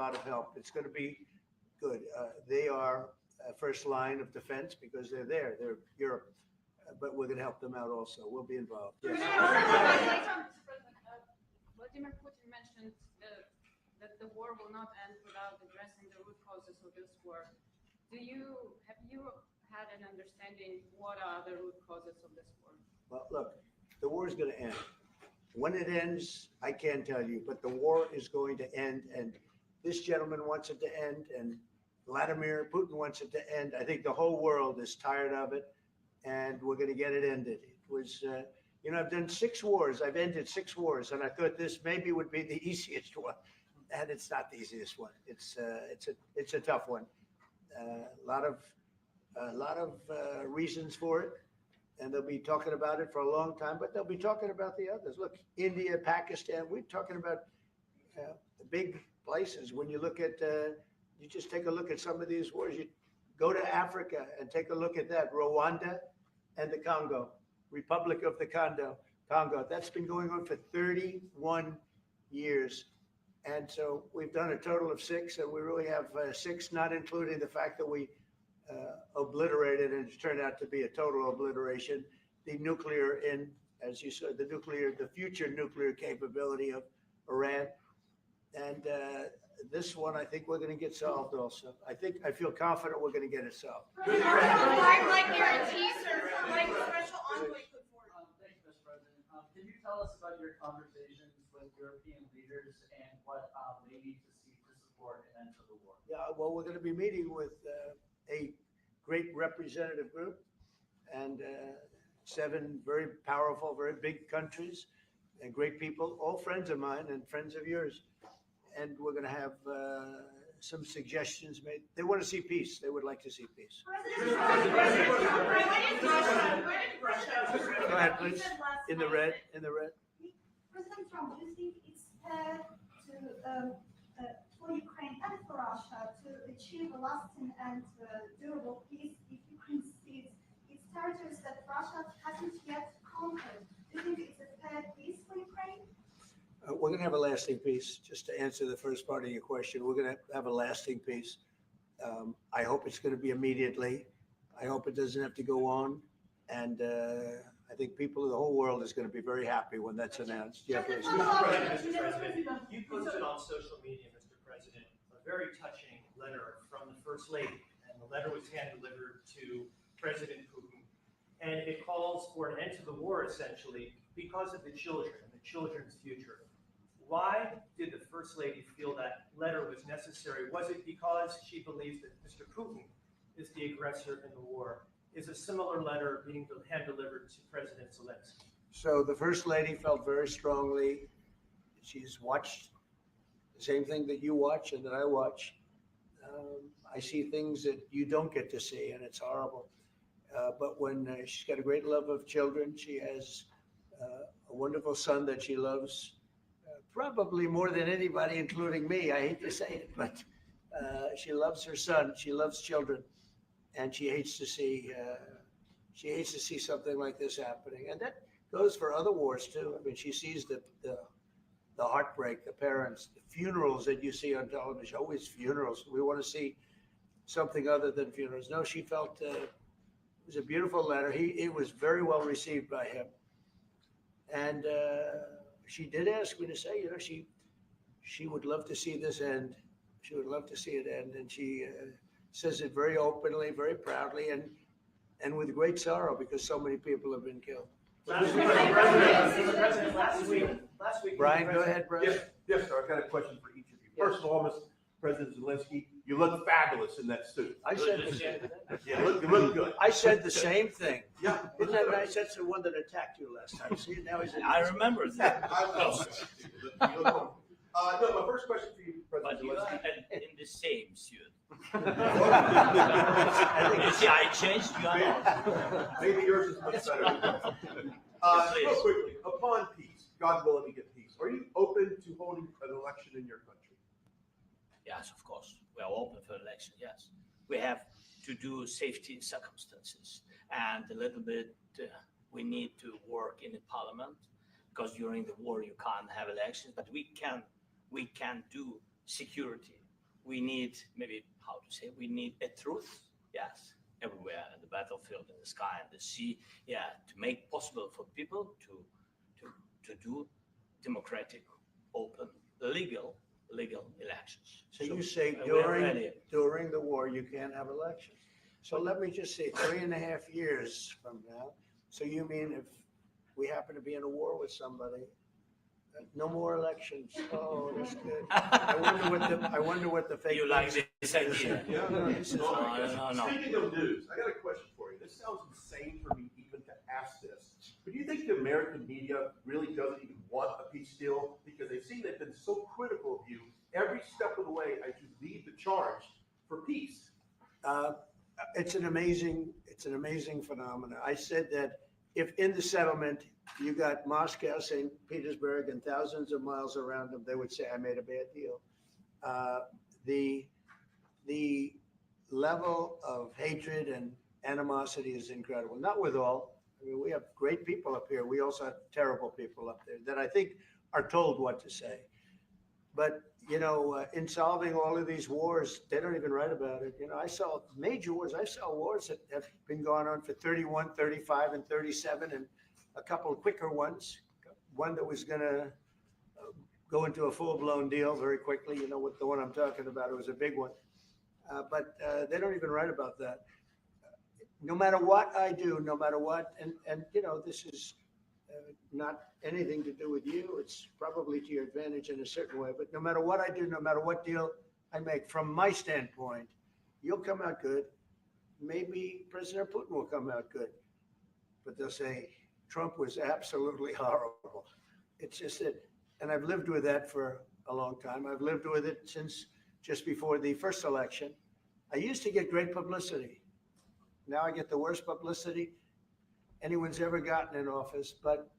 lot of help. It's going to be good. They are first line of defense because they're there. They're Europe, but we're going to help them out also. We'll be involved. Yes. Vladimir Putin mentioned that the war will not end without addressing the root causes of this war. Have you had an understanding what are the root causes of this war? Well, look, the war is going to end. When it ends, I can't tell you, but the war is going to end, and this gentleman wants it to end, and Vladimir Putin wants it to end. I think the whole world is tired of it, and we're going to get it ended. It was, I've done 6 wars. I've ended 6 wars, and I thought this maybe would be the easiest one, and it's not the easiest one. It's a tough one. A lot of reasons for it. And they'll be talking about it for a long time, but they'll be talking about the others. Look, India, Pakistan, we're talking about the big places. When you look at, you just take a look at some of these wars. You go to Africa and take a look at that. Rwanda and the Congo, Republic of the Congo. That's been going on for 31 years. And so we've done a total of 6, and we really have 6, not including the fact that we obliterated, and it's turned out to be a total obliteration, the nuclear, as you said, the future nuclear capability of Iran. And this one, I think we're going to get solved also. I feel confident we're going to get it solved. Like guarantees or like special envoy put forward. Thanks, Mr. President. Can you tell us about your conversations with European leaders and what they need to see to support an end to the war? Yeah, well, we're going to be meeting with a great representative group and 7 very powerful, very big countries and great people, all friends of mine and friends of yours. And we're going to have some suggestions made. They want to see peace. They would like to see peace. Go ahead, please. In the red. President Trump, do you think it's fair for Ukraine and for Russia to achieve a lasting and durable peace if Ukraine cedes its territories that Russia hasn't yet conquered? Do you think it's a fair peace for Ukraine? We're going to have a lasting peace. Just to answer the first part of your question, we're going to have a lasting peace. I hope it's going to be immediately. I hope it doesn't have to go on. And I think people of the whole world is going to be very happy when that's announced. Yeah, please. Mr. President, you posted on social media, Mr. President, a very touching letter from the First Lady, and the letter was hand-delivered to President Putin, and it calls for an end to the war, essentially, because of the children and the children's future. Why did the First Lady feel that letter was necessary? Was it because she believes that Mr. Putin is the aggressor in the war? Is a similar letter being hand-delivered to President Zelensky? So the First Lady felt very strongly. She's watched the same thing that you watch and that I watch. I see things that you don't get to see, and it's horrible. But when she's got a great love of children, she has a wonderful son that she loves, probably more than anybody, including me. I hate to say it, but she loves her son. She loves children. And she hates to see something like this happening, and that goes for other wars too. I mean, she sees the heartbreak, the parents, the funerals that you see on television. Always funerals. We want to see something other than funerals. No, she felt it was a beautiful letter. It was very well received by him, and she did ask me to say, she would love to see this end. She would love to see it end, and she says it very openly, very proudly, and with great sorrow because so many people have been killed. Last week. Brian, go ahead, Brian. Yes, sir. I've got a question for each of you. First of all, Mr. President Zelensky, you look fabulous in that suit. I said the same thing. Yeah, you look good. I said the same thing. Yeah. Isn't that nice? That's the one that attacked you last time. See, now he's. I remember that. I know. No, my first question for you, But President you Zelensky. are in the same suit. I You see, I changed. You are not. Maybe yours is much better. Real quickly, upon peace, God willing we get peace, are you open to holding an election in your country? Yes, of course. We are open for election. Yes, we have to do safety circumstances, and a little bit we need to work in the parliament because during the war you can't have elections, but we can do security we need, maybe how to say, we need a truth, yes, everywhere in the battlefield, in the sky, and the sea, yeah, to make possible for people to do democratic, open, legal elections. So you say we're ready. during the war, you can't have elections. So let me just say, 3.5 years from now, so you mean if we happen to be in a war with somebody, no more elections? Oh, that's good. I wonder what the fake. You like this idea? Yeah, no, this is No, great. no. Speaking of news, I got a question for you. This sounds insane for me even to ask this. But do you think the American media really doesn't even want a peace deal? Because they've seen they've been so critical of you every step of the way as you lead the charge for peace. It's an amazing phenomenon. I said that if in the settlement you got Moscow, St. Petersburg, and thousands of miles around them, they would say, I made a bad deal. The level of hatred and animosity is incredible. Not with all. I mean, we have great people up here. We also have terrible people up there that I think are told what to say. But, in solving all of these wars, they don't even write about it. I saw major wars. I saw wars that have been going on for 31, 35, and 37, and a couple of quicker ones. One that was going to go into a full-blown deal very quickly. What the one I'm talking about, it was a big one. But they don't even write about that. No matter what I do, no matter what, and this is not anything to do with you. It's probably to your advantage in a certain way. But no matter what I do, no matter what deal I make, from my standpoint, you'll come out good. Maybe President Putin will come out good. But they'll say, Trump was absolutely horrible. It's just that, and I've lived with that for a long time. I've lived with it since just before the first election. I used to get great publicity. Now I get the worst publicity anyone's ever gotten in office, but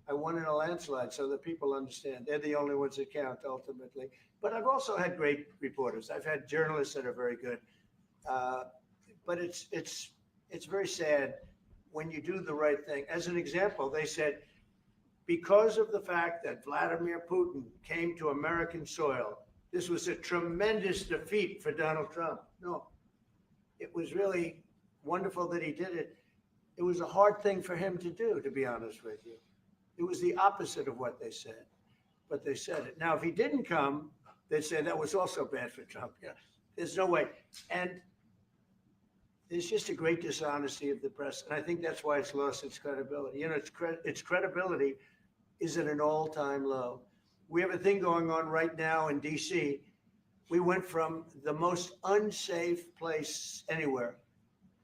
I won in a landslide, so that people understand. They're the only ones that count ultimately. But I've also had great reporters. I've had journalists that are very good. But it's very sad when you do the right thing. As an example, they said, because of the fact that Vladimir Putin came to American soil, this was a tremendous defeat for Donald Trump. No, it was really wonderful that he did it. It was a hard thing for him to do, to be honest with you. It was the opposite of what they said, but they said it. Now, if he didn't come, they'd say that was also bad for Trump. Yeah, there's no way. And there's just a great dishonesty of the press. And I think that's why it's lost its credibility. Its credibility is at an all-time low. We have a thing going on right now in DC. We went from the most unsafe place anywhere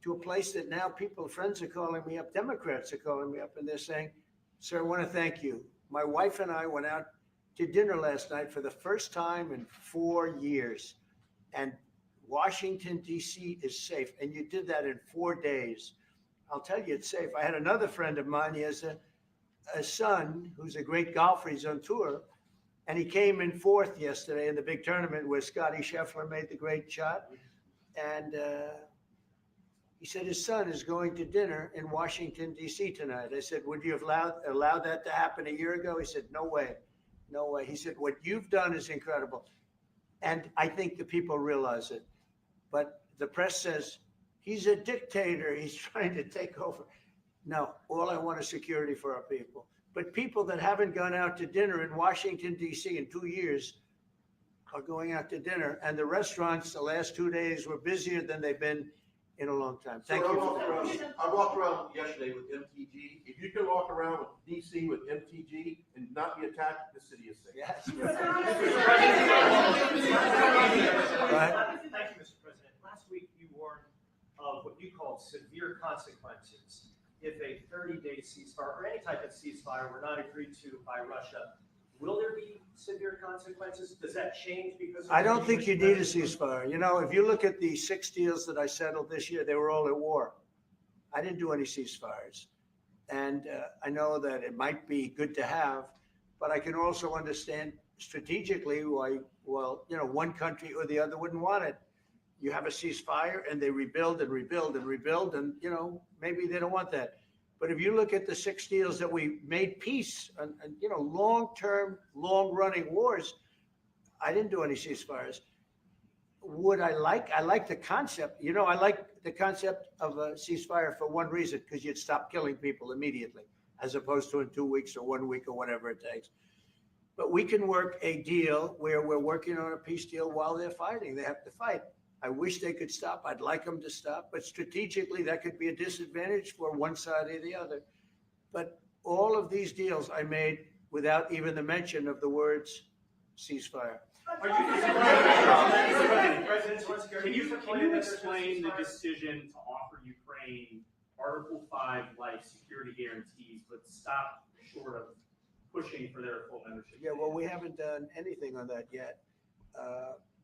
to a place that now friends are calling me up, Democrats are calling me up, and they're saying, sir, I want to thank you. My wife and I went out to dinner last night for the first time in 4 years. And Washington, D.C. is safe. And you did that in 4 days. I'll tell you, it's safe. I had another friend of mine. He has a son who's a great golfer. He's on tour. And he came in fourth yesterday in the big tournament where Scotty Scheffler made the great shot. And he said his son is going to dinner in Washington, D.C. tonight. I said, would you have allowed that to happen a year ago? He said, no way. No way. He said, what you've done is incredible. And I think the people realize it. But the press says, he's a dictator. He's trying to take over. No, all I want is security for our people. But people that haven't gone out to dinner in Washington, D.C. in 2 years are going out to dinner. And the restaurants the last 2 days were busier than they've been in a long time. Thank you for that. I walked around yesterday with MTG. If you can walk around with DC with MTG and not be attacked, the city is safe. Yes. Thank you, Mr. President. Last week, you warned of what you called severe consequences if a 30-day ceasefire or any type of ceasefire were not agreed to by Russia. Will there be severe consequences? Does that change because of I don't think you need a ceasefire. If you look at the 6 deals that I settled this year, they were all at war. I didn't do any ceasefires. And I know that it might be good to have, but I can also understand strategically why, one country or the other wouldn't want it. You have a ceasefire and they rebuild and rebuild and rebuild, and, maybe they don't want that. But if you look at the 6 deals that we made peace and long-term, long-running wars, I didn't do any ceasefires. Would I like the concept, I like the concept of a ceasefire for one reason, because you'd stop killing people immediately, as opposed to in 2 weeks or 1 week or whatever it takes. But we can work a deal where we're working on a peace deal while they're fighting. They have to fight. I wish they could stop. I'd like them to stop, but strategically that could be a disadvantage for one side or the other. But all of these deals I made without even the mention of the words ceasefire. Can you explain the decision to offer Ukraine Article 5 like security guarantees, but stop short of pushing for their full membership? Yeah, well, we haven't done anything on that yet.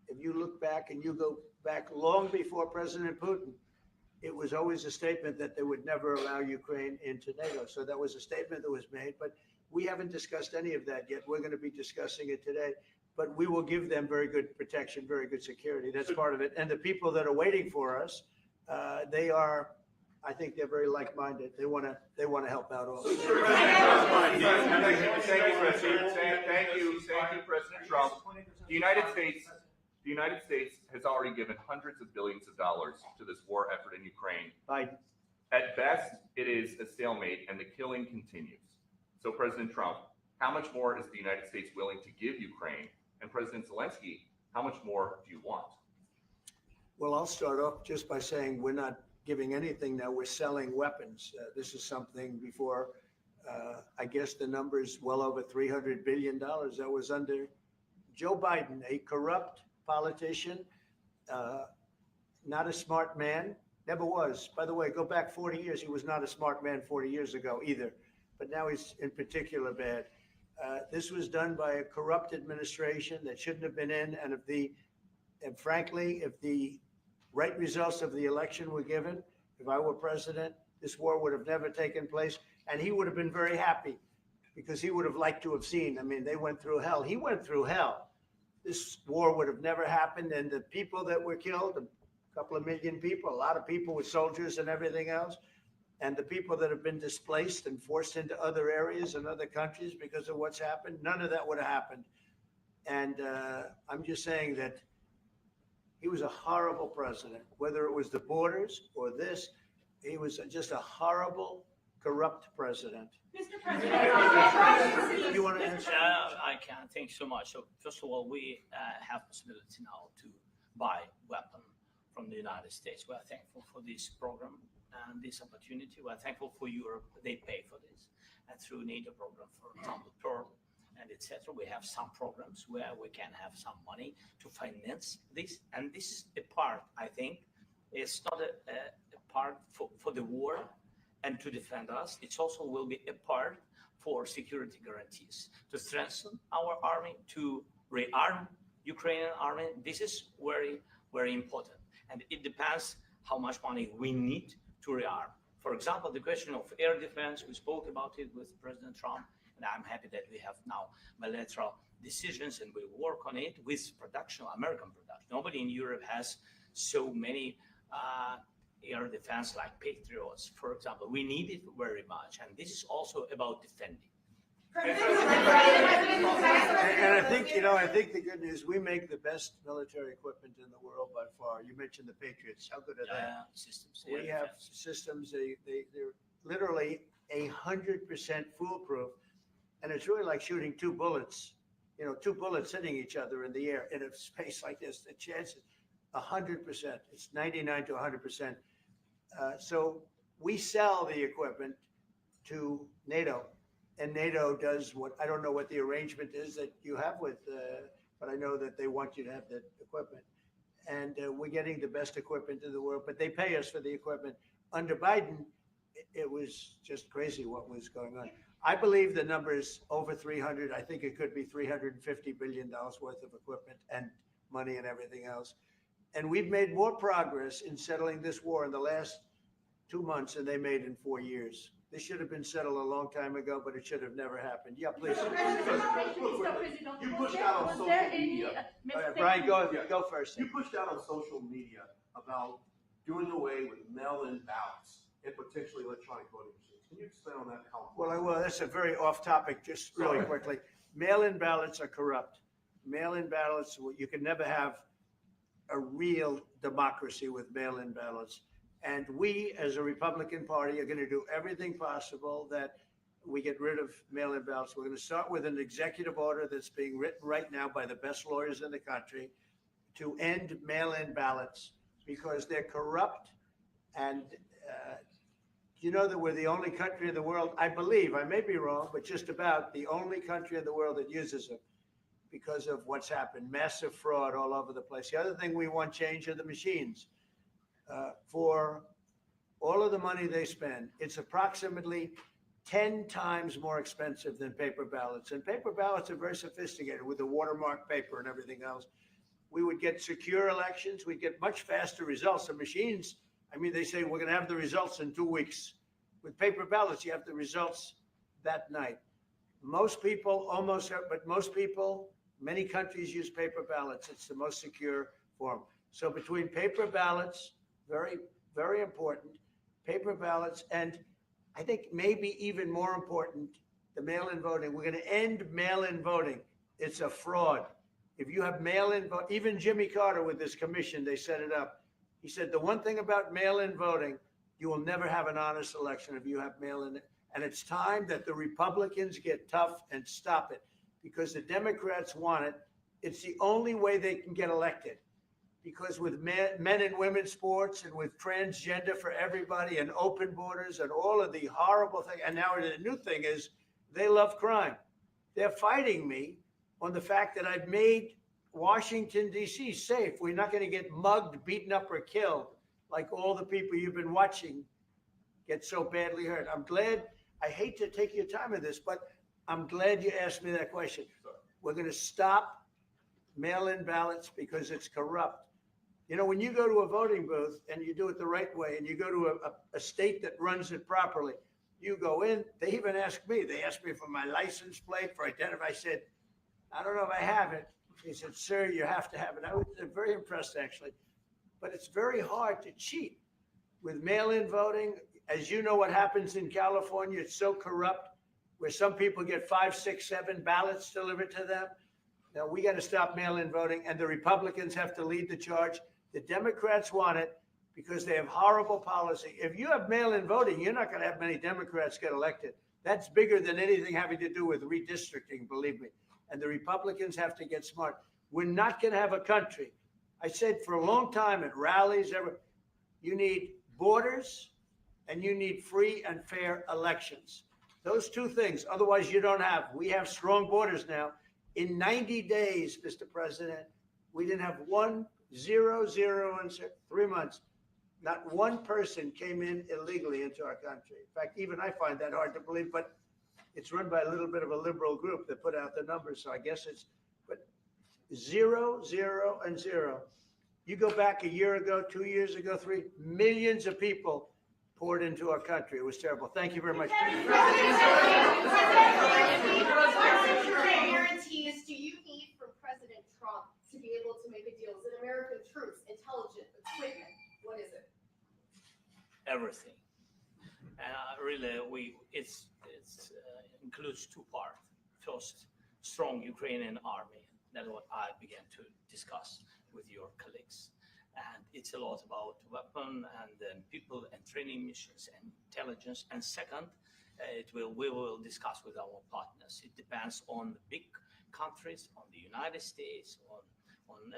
If you look back and you go back long before President Putin, it was always a statement that they would never allow Ukraine into NATO. So that was a statement that was made, but we haven't discussed any of that yet. We're going to be discussing it today, but we will give them very good protection, very good security. That's part of it. And the people that are waiting for us, I think they're very like-minded. They want to help out all. Thank you, President Trump. The United States has already given hundreds of billions of dollars to this war effort in Ukraine. Biden. At best, it is a stalemate and the killing continues. So President Trump, how much more is the United States willing to give Ukraine? And President Zelensky, how much more do you want? Well, I'll start off just by saying we're not giving anything now. We're selling weapons. This is something before, I guess the number is well over $300 billion. That was under Joe Biden, a corrupt politician, not a smart man, never was. By the way, go back 40 years. He was not a smart man 40 years ago either, but now he's in particular bad. This was done by a corrupt administration that shouldn't have been in. And frankly, if the right results of the election were given, if I were president, this war would have never taken place. And he would have been very happy because he would have liked to have seen. I mean, they went through hell. He went through hell. This war would have never happened. And the people that were killed, a couple of million people, a lot of people with soldiers and everything else, and the people that have been displaced and forced into other areas and other countries because of what's happened, none of that would have happened. And I'm just saying that he was a horrible president, whether it was the borders or this, he was just a horrible, corrupt president. Mr. President. You want to answer? I can. Thank you so much. So first of all, we have possibility now to buy weapon from the United States. We are thankful for this program and this opportunity. We are thankful for Europe. They pay for this. And through NATO program, for example, Pearl and etc., we have some programs where we can have some money to finance this. And this is a part, I think, it's not a part for the war and to defend us. It also will be a part for security guarantees, to strengthen our army, to rearm Ukrainian army. This is very, very important. And it depends how much money we need to rearm. For example, the question of air defense, we spoke about it with President Trump, and I'm happy that we have now bilateral decisions and we work on it with production, American production. Nobody in Europe has so many air defense like Patriots, for example. We need it very much, and this is also about defending. And I think the good news, we make the best military equipment in the world by far. You mentioned the Patriots. How good are they? Systems. We have systems, they're literally 100% foolproof. And it's really like shooting two bullets hitting each other in the air in a space like this. The chance is 100%. It's 99 to 100%. So we sell the equipment to NATO. And NATO does I don't know what the arrangement is that you have with, but I know that they want you to have that equipment. And we're getting the best equipment in the world, but they pay us for the equipment. Under Biden, it was just crazy what was going on. I believe the number is over 300. I think it could be $350 billion worth of equipment and money and everything else. And we've made more progress in settling this war in the last 2 months than they made in 4 years. This should have been settled a long time ago, but it should have never happened. Yeah, please. You pushed out on social media. All right, Brian, go first. You pushed out on social media about doing away with mail-in ballots and potentially electronic voting machines. Can you explain on that? Well, I will. That's a very off topic, just really quickly. Mail-in ballots are corrupt. Mail-in ballots, you can never have a real democracy with mail-in ballots. And we, as a Republican Party, are going to do everything possible that we get rid of mail-in ballots. We're going to start with an executive order that's being written right now by the best lawyers in the country to end mail-in ballots because they're corrupt. And you know that we're the only country in the world, I believe, I may be wrong, but just about the only country in the world that uses them because of what's happened, massive fraud all over the place. The other thing we want change are the machines. For all of the money they spend, it's approximately 10 times more expensive than paper ballots. And paper ballots are very sophisticated with the watermark paper and everything else. We would get secure elections. We'd get much faster results. The machines, I mean, they say we're going to have the results in 2 weeks. With paper ballots, you have the results that night. Most people, but most people, many countries use paper ballots. It's the most secure form. So between paper ballots, very, very important, paper ballots, and I think maybe even more important, the mail-in voting. We're going to end mail-in voting. It's a fraud. If you have mail-in vote, even Jimmy Carter with this commission, they set it up. He said the one thing about mail-in voting, you will never have an honest election if you have mail-in. And it's time that the Republicans get tough and stop it because the Democrats want it. It's the only way they can get elected. Because with men and women's sports and with transgender for everybody and open borders and all of the horrible things, and now the new thing is they love crime. They're fighting me on the fact that I've made Washington, D.C. safe. We're not going to get mugged, beaten up, or killed like all the people you've been watching get so badly hurt. I'm glad, I hate to take your time with this, but I'm glad you asked me that question. We're going to stop mail-in ballots because it's corrupt. You know, when you go to a voting booth and you do it the right way and you go to a state that runs it properly, you go in, they even ask me, they asked me for my license plate, for identity. I said, I don't know if I have it. He said, sir, you have to have it. I was very impressed, actually. But it's very hard to cheat with mail-in voting. As you know what happens in California, it's so corrupt where some people get 5, 6, 7 ballots delivered to them. Now, we got to stop mail-in voting, and the Republicans have to lead the charge. The Democrats want it because they have horrible policy. If you have mail-in voting, you're not going to have many Democrats get elected. That's bigger than anything having to do with redistricting, believe me. And the Republicans have to get smart. We're not going to have a country. I said for a long time at rallies, you need borders and you need free and fair elections. Those two things. Otherwise, you don't have. We have strong borders now. In 90 days, Mr. President, we didn't have 1, 0, 0, and 3 months. Not one person came in illegally into our country. In fact, even I find that hard to believe, but it's run by a little bit of a liberal group that put out the numbers. So I guess it's, but 0, 0, and 0. You go back a year ago, 2 years ago, 3 millions of people poured into our country. It was terrible. Thank you very much. What guarantees do you need from President Trump to be able to make a deal? Is it American troops, intelligence, equipment? What is it? Everything. Really, it includes 2 parts. First, strong Ukrainian army. That's what I began to discuss with your colleagues. And it's a lot about weapon and people and training missions and intelligence. And second, we will discuss with our partners. It depends on the big countries, on the United States, on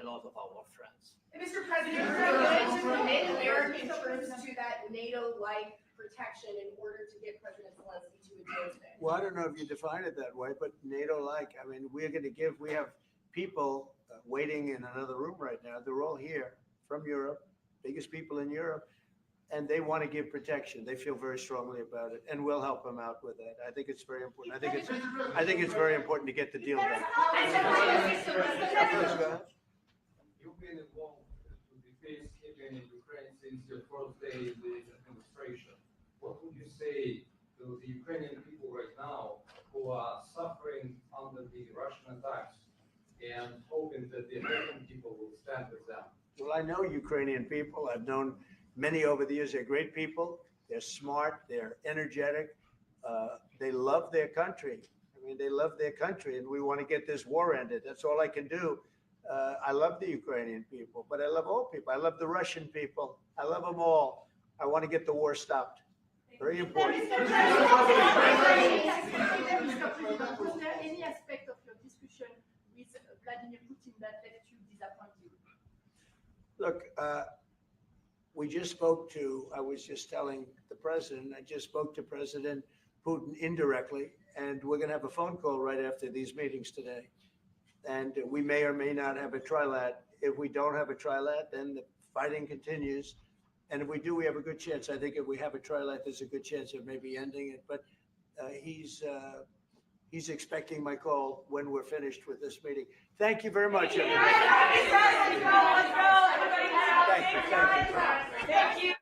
a lot of our friends. And Mr. President, are you willing to commit American troops to that NATO-like protection in order to get President Zelensky to a deal today? Well, I don't know if you define it that way, but NATO-like, I mean, we have people waiting in another room right now. They're all here from Europe, biggest people in Europe, and they want to give protection. They feel very strongly about it, and we'll help them out with that. I think it's very important. I think it's very important to get the deal done. You've been involved with the peacekeeping in Ukraine since your first day in the administration. What would you say to the Ukrainian people right now who are suffering under the Russian attacks and hoping that the American people will stand with them? Well, I know Ukrainian people. I've known many over the years. They're great people. They're smart. They're energetic. They love their country. I mean, they love their country, and we want to get this war ended. That's all I can do. I love the Ukrainian people, but I love all people. I love the Russian people. I love them all. I want to get the war stopped. Very important. Was there any aspect of your discussion with Vladimir Putin that left you disappointed? Look, we just spoke to, I was just telling the president, I just spoke to President Putin indirectly, and we're going to have a phone call right after these meetings today. And we may or may not have a trilat. If we don't have a trilat, then the fighting continues. And if we do, we have a good chance. I think if we have a trilat, there's a good chance of maybe ending it. But he's expecting my call when we're finished with this meeting. Thank you very much, everybody. Thank you.